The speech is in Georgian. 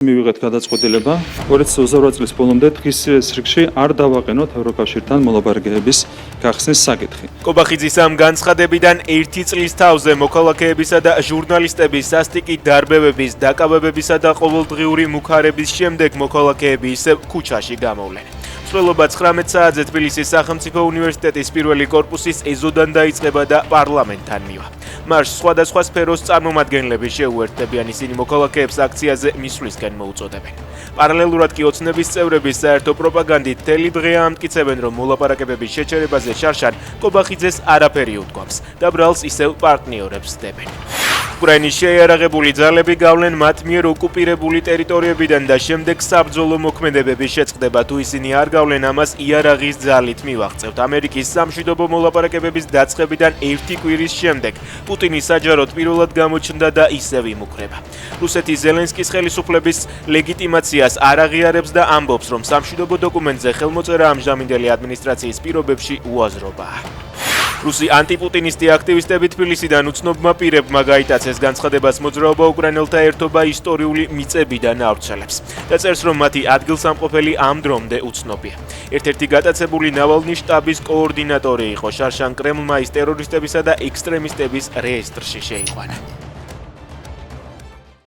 მივიღეთ გადაწყვეტილება 2028 წლის ბოლომდე დღის რიგში არ დავაყენოთ ევროკავშირთან მოლაპარაკებების გახსნის საკითხი. კობახიძის ამ განცხადებიდან 1 წლის თავზე მოქალაქეებისა და ჟურნალისტების სასტიკი დარბევების, დაკავებებისა და ყოველდღიური მუქარების შემდეგ მოქალაქეები ისევ ქუჩაში გამოვლენ. მსვლელობა 19 საათზე თბილისის სახელმწიფო უნივერსიტეტის პირველი კორპუსის ეზოდან დაიწყება და პარლამენტთან მივა. მარშს სხვადასხვა სფეროს წარმომადგენლები შეუერთდებიან, ისინი მოქალაქეებს აქციაზე მისვლისკენ მოუწოდებენ. პარალელურად კი ოცნების წევრების საერთო პროპაგანდით მთელი დღე ამტკიცებენ, რომ მოლაპარაკებების შეჩერებაზე შარშან კობახიძეს არაფერი უთქვამს და ბრალს ისევ პარტნიორებს დებენ. უკრაინის შეიარაღებული ძალები გავლენ მათ მიერ ოკუპირებული ტერიტორიებიდან და შემდეგ საბრძოლო მოქმედებების შეწყდება, თუ ისინი არ გავლენ ამას იარაღის ძალით მივაღწევთ. ამერიკის სამშვიდობო მოლაპარაკებების დაწყებიდან 1 კვირის შემდეგ პუტინი საჯაროდ პირველად გამოჩნდა და ისევ იმუქრება. რუსეთი ზელენსკის ხელისუფლების ლეგიტიმაციას არ აღიარებს და ამბობს, რომ სამშვიდობო დოკუმენტზე ხელმოწერა ამჟამინდელი ადმინისტრაციის პირობებში უაზრობაა. რუსი ანტიპუტინისტი აქტივისტები თბილისიდან უცნობმა პირებმა გაიტაცეს განცხადებას მოძრაობა უკრაინელთა ერთობა ისტორიული მიწებიდან ავრცელებს და წერს, რომ მათი ადგილსამყოფელი ამ დრომდე უცნობია. ერთ-ერთი გატაცებული ნავალნის შტაბის კოორდინატორი იყო, შარშან კრემლმა ის ტერორისტებისა და ექსტრემისტების რეესტრში შეიყვანა.